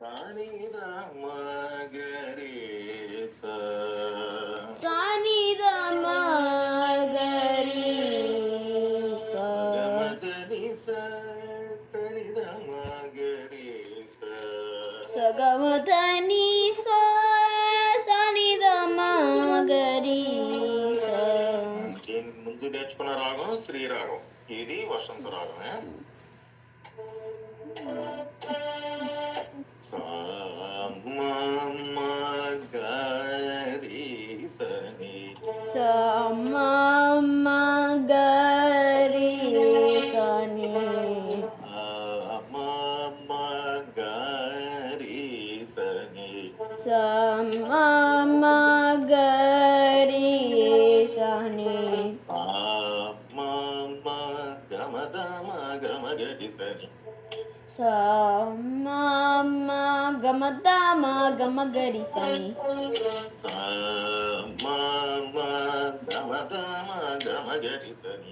సానిద మగరి సానిద మగరి సగమదని సనిద మగరి సగమదని సనిద మగరి. ముందు నేర్చుకున్న రాగం శ్రీరాగం, ఇది వసంత రాగమే. గరి సని గరి సని గరి సని గరి సని గమదమ గమగరి సని గమదమ గమగరి సని గమదమ గమగరి సని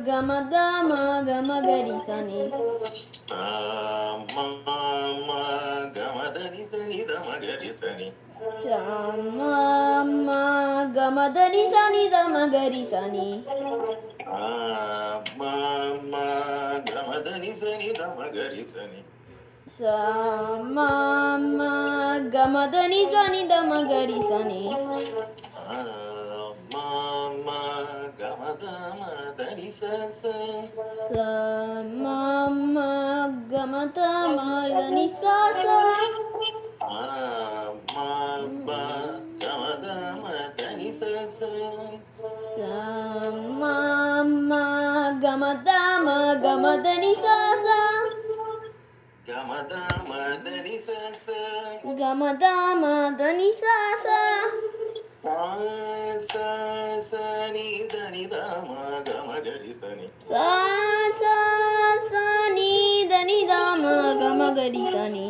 గమదమ గమగరి సని గమదని సని దమగరి సని గమదని సని దమగరి సని గమదని సని దమగరి సని గమదని సని దమగరి సని గమదమ దని స గమదమ దని స గమదమ దని స గమదమ గమదని స గమదమ దని స గమదమ దని స సని దని దమ గమగరి సని సని దని దమ గమగరి సని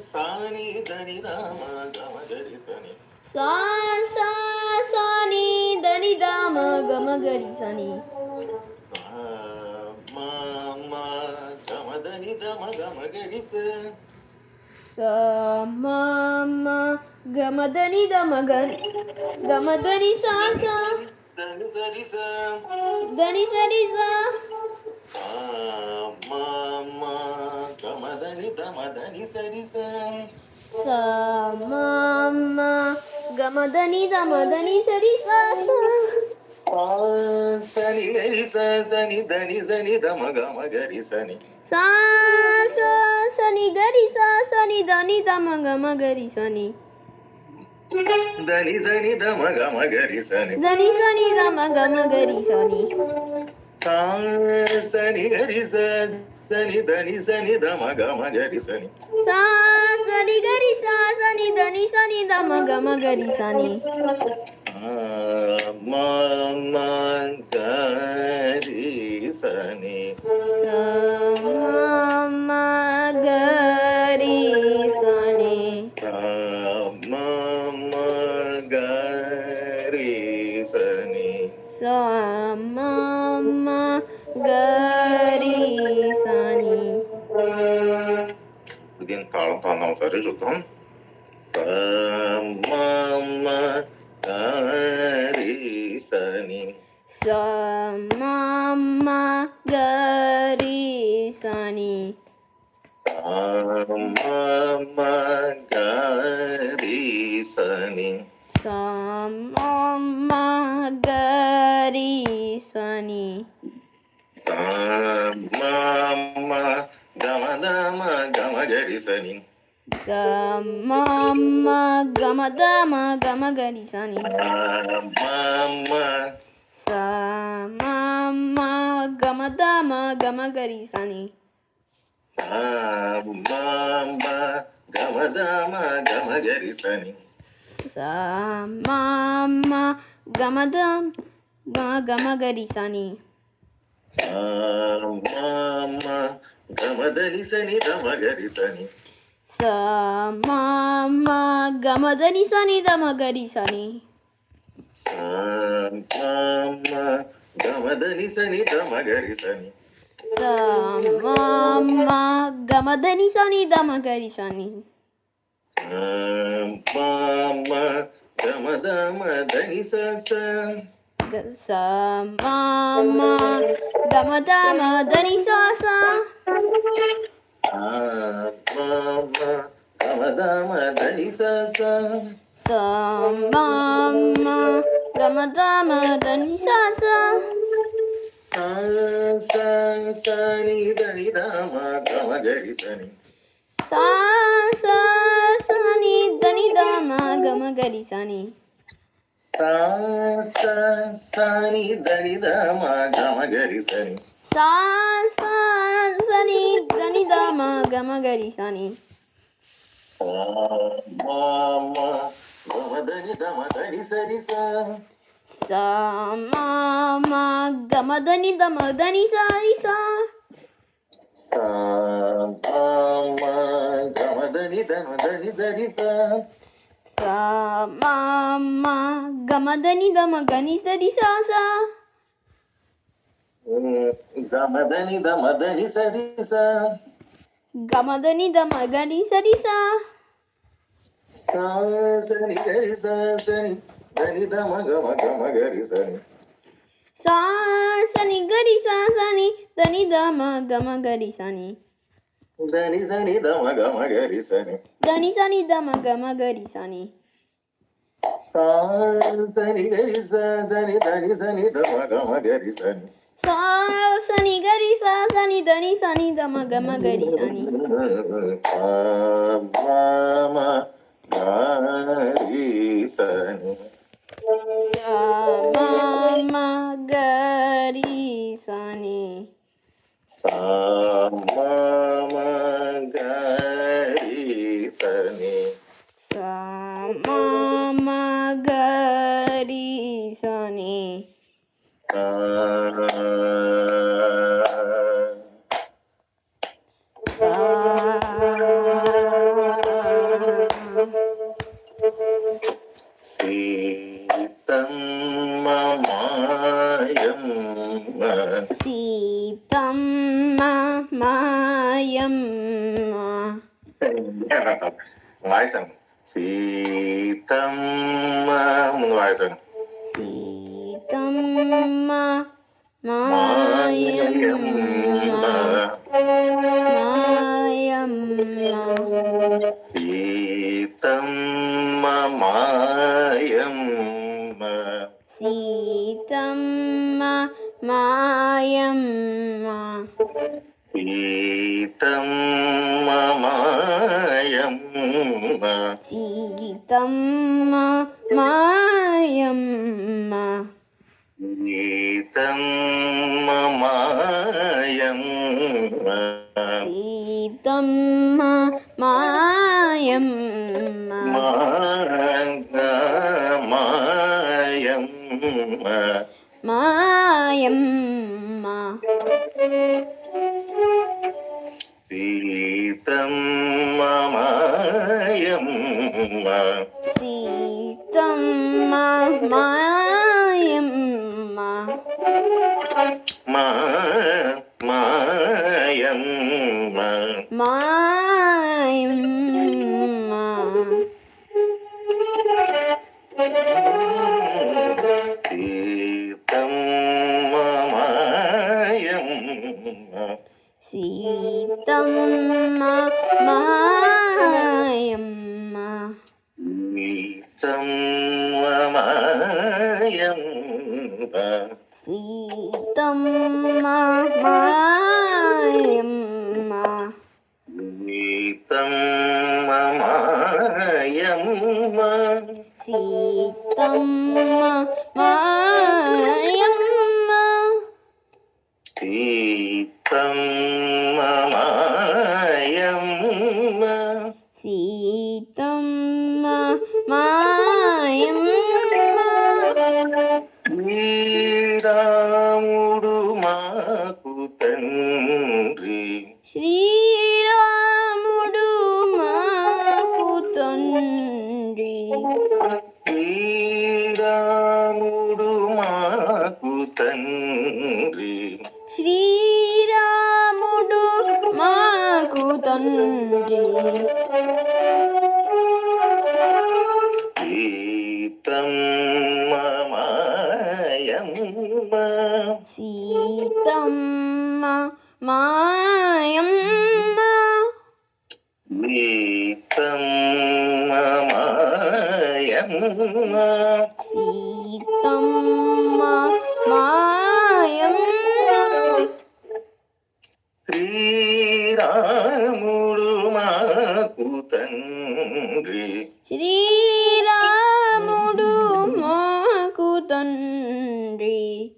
సాని దని దమ గమగరి సని సని దని దమ గమగరి సని గమదని దమ గమగరి స గమదని దమగరి గమదని దని సరి స దని సరి గమదని దమదని సరి స గమదని దమదని సరి సని గరి సని దని దని దమ గమగరి సని సని గరి సని దని దమ గమగరి సని దని సని దమ గమగరి సని దని సని దమ గమగరి సని సని గరి సని దని సని దమ గమగరి సని సని గరి సని దని సని దమ గమగరి సని గరి సని గరి సని గరి సని గరి సని. దీని తాళంతో అన్నాం సరే చూద్దాం. గరి సని గరి సని గరి సని గరి సని గమదమ గమగరి సని గమదమ గమగరి సని గమదమ గమగరి సని గమదమ గమగరి సని గమదమ గమగరి సని గమదని సని దమగరి సని గమదని సని దమగరి సని గమదని సని దమగరి సని sa ma ma gamadani sani damagari sani mama gamadama dani sa sa ma ma gamadama dani sa mama gamadama dani sa sa ma ma gamadama dani sa sani dani dama gamagari sani sa sani dani dama gamagari sani sani dani dama gamagari sani sa sani dani dama gamagari sani mama gamadani dama dani sari sa ma ma gamadani dama dani sari mama gamadani dama dani sari sa ma ma gamadani dama gani sari gamadani dama dani sari gamadani dama gani sari sani gari sani dani dama gama gama gari sani sa sani gari sani dani dama gama gari sani dani sani dama gama gari sani dani sani dama gama gari sani sani gari dani dani sani dama gama gari sani sa sani gari sani dani sani dama gama gari sani mama gari sani sa mama gari sani mama gari sani sa mama gari sani Sitama mayamma വായിസം Seethamma ഒന്ന് വായിസം Sitama mayamma Seethamma Mayamma Sitama mayamma Seethamma Mayamma Sitama mayamma Seethamma Mayamma Sitama mayamma Mayamma mayamma Seethamma Mayamma Sitama mayamma Mayamma mayamma Seethamma Mayamma Sitama mayamma Seethamma Mayamma Sitama mayamma Seethamma Mayamma Sitama mayamma Seethamma Mayamma Sitama mayamma శ్రీరాముడు మాకు తండ్రి శ్రీరాముడు మాకు తండ్రి శ్రీరాముడు మాకు తండ్రి శ్రీరాముడు తండ్రి. సీతమ్మ మాయమ్మ సీతమ్మ మాయమ్మ. సీతమ్మ మాయమ్మ సీతమ్మ మాయమ్మ. శ్రీరాముడు మాకు తండ్రి. శ్రీరాముడు మాకు తండ్రి.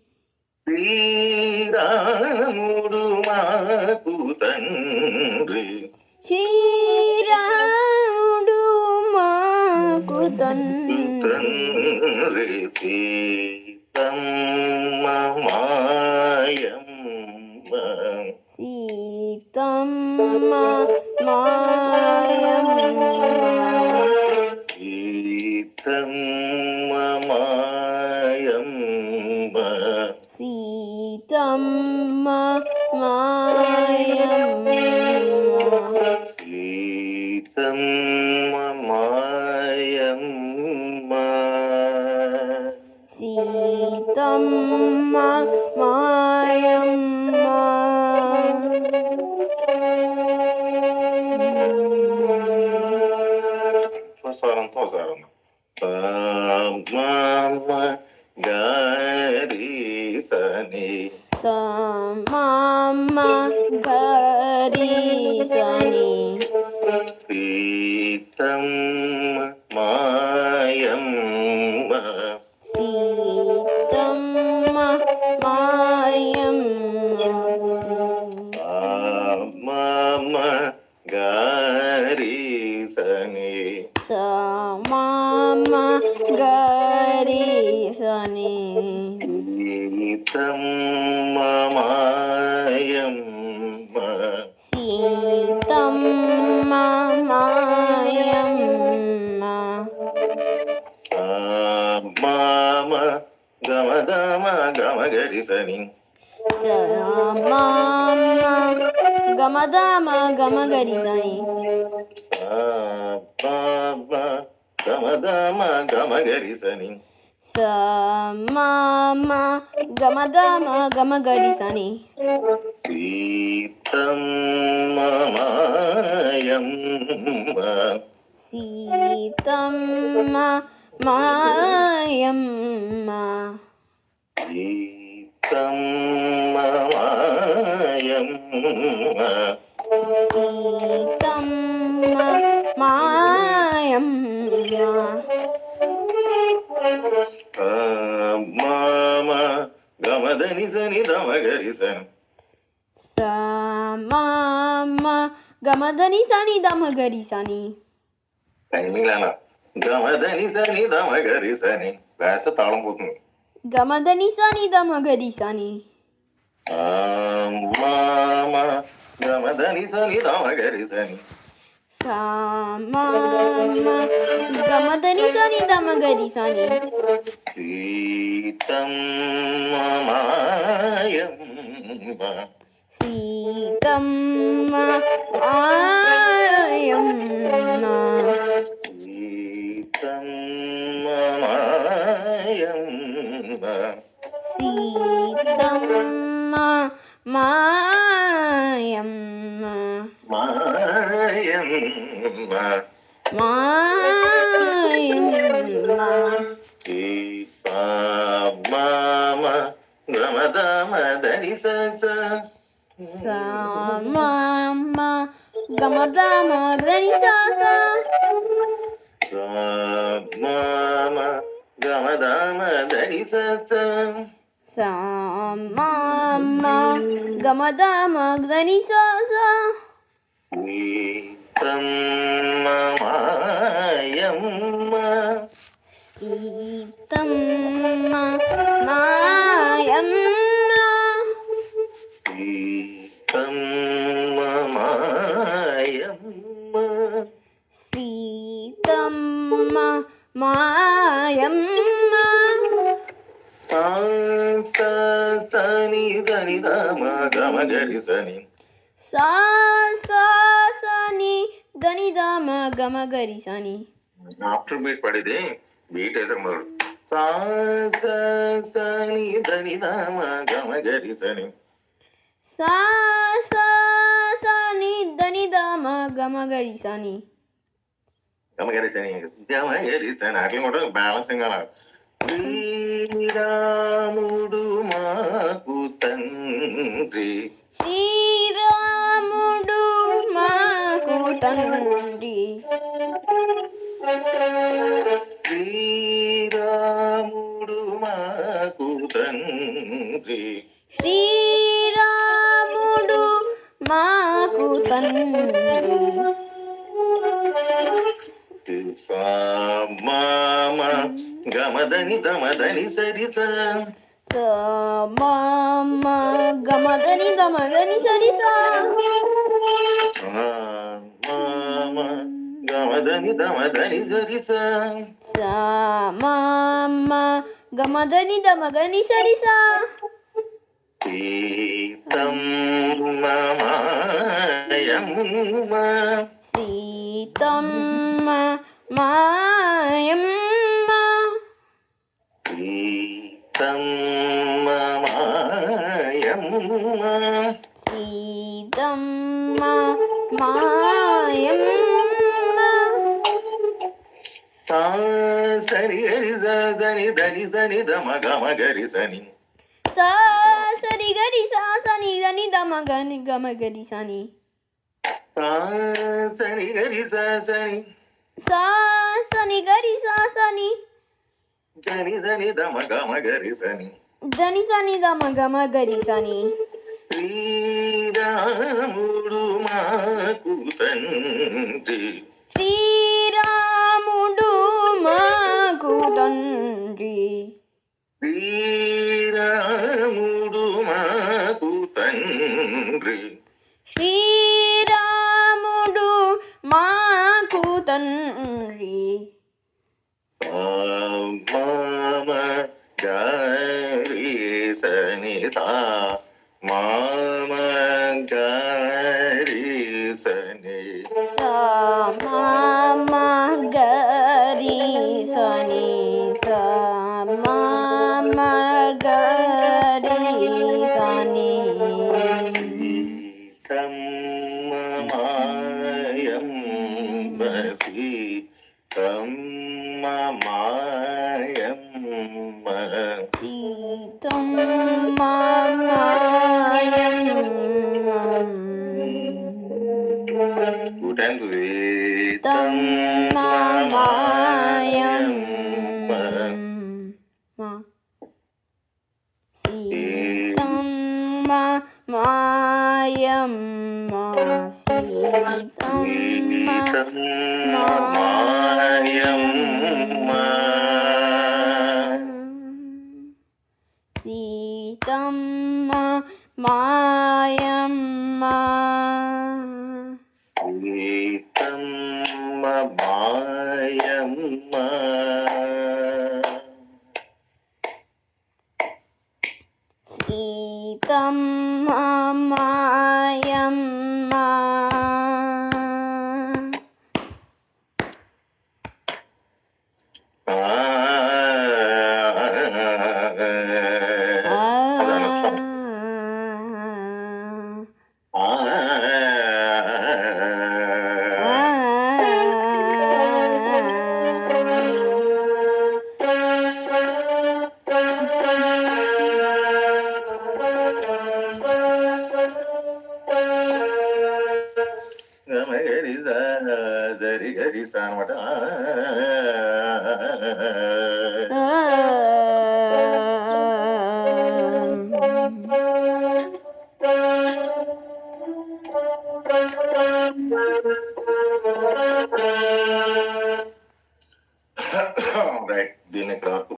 శ్రీరాముడు మాకు తండ్రి. శ్రీరాముడు మాకు తండ్రి. సీతమ్మ మాయమ్మ. సీతమ్మ మాయమ్మ. సీతమ్మ మాయమ్మ. సీతమ్మ మాయమ్మ. సీతమ్మ మాయమ్మ. సీతమ్మ మాయమ్మ. స్వరంతో స్వరం. మామ గారి సని. సమమ్మ గరి సని. సీతమ్మ మాయమ్మ. సీతమ్మ మాయమ్మ. మామ గారి సని. సమమ్మ గరి సని. సీతమ్మ మాయమ్మ. సీతమ్మ మాయమ్మ. మామ గమదమ గమగరి సని. సమమ్మ గమదమ గమగరి సని. గమదమ గమగరి సని. సమమ్మ గమదమ గమగరి సని. సీతమ్మ మాయమ్మ. సీతమ్మ మాయమ్మ. సీతమ్మ మాయమ్మ. సీతమ్మ మాయమ్మ. మామ గమదని సని దమగరి సని. సమమ్మ గమదని సని దమగరి సని. మిగిలిన గమదని సని దమగరి సని. లేకపోతే తాళం పోతుంది. గమదని సని దమగరి సని. మామ గమదని సని దమగరి సని. సమమ్మ గమదని సని దమగరి సని. సీతమ్మ మాయమ్మ. సీతమ్మ మాయమ్మ. సీతమ్మ మాయమ్మ. సీతమ్మ మాయమ్మ. మాయమ్మ. మాయమ్మ. మామ గమదమ దని స. సమమ్మ గమదమ గరి స. మామ గమదమ దని స. సమమ్మ గమదమ గరి స. సీతమ్మ మాయమ్మ. సీతమ్మ మాయమ్మ. సీతమ్మ మాయమ్మ. సీతమ్మ మాయమ్మ. సని దని దమ గమగరి సని. సా సా సా ని దని ద మ గ మ గ రి సా ని. ఆఫ్టర్ బీట్ పడేది బీట్ వేసాక మొదలు సా సని దని దామ గమ గరి సని సా సా సా ని దని ద మ గ మ గ రి సా ని. గమ గరి సని అట్లా కూడా బ్యాలెన్సింగ్ అలా శ్రీరాముడు మాకు తండ్రి శ్రీరాముడు మాకు తండ్రి శ్రీరాముడు మాకు తండ్రి శ్రీరాముడు మాకు తండ్రి. మామ గమదని దమదని సరిస స మ మ గ మ ద ని ద మ గ ని స రి సా. మామ గమదని దమదని సరిస స మ మ గ మ ద ని ద మ గ ని స రి సా. సీతమ్మ మాయమ్మ సీతమ్మ మాయమ్మ సీతమ్మ మాయమ్మ సీతమ్మ మాయమ్మ. సా సరి హరి దని దని సని దమ గమ గరి సని సా సరి గరి సా సని దని ద మ గ ని గ మ గ రి సా ని. సా సని గరి సా సని సా సని గరి సా సని దని సని దమ గమ గరి సని దని సని ద మ గ మ గ రి సా ని. శ్రీరాముడు మాకు తండ్రి శ్రీరాముడు మాకు తండ్రి శ్రీరాముడు మాకు తండ్రి శ్రీరాముడు మాకు తండ్రి. మామ గరి సని సా మామ గరి సని సా మ మ గ రి సా ని సా మ మ గ రి సా ని. సీతమ్మ మాయమ్మ సీతమ్మ మాయమ్మ సీతమ్మ మాయమ్మ టూ టైమ్స్ సీతమ్మ మాయమ్మ సీతమ్మ మాయమ్మ సీతమ్మ మాయమ్మ సీతమ్మ మాయమ్మ సీతమ్మ మాయమ్మ సీతమ్మ మాయమ్మ దరి గరి అనమాట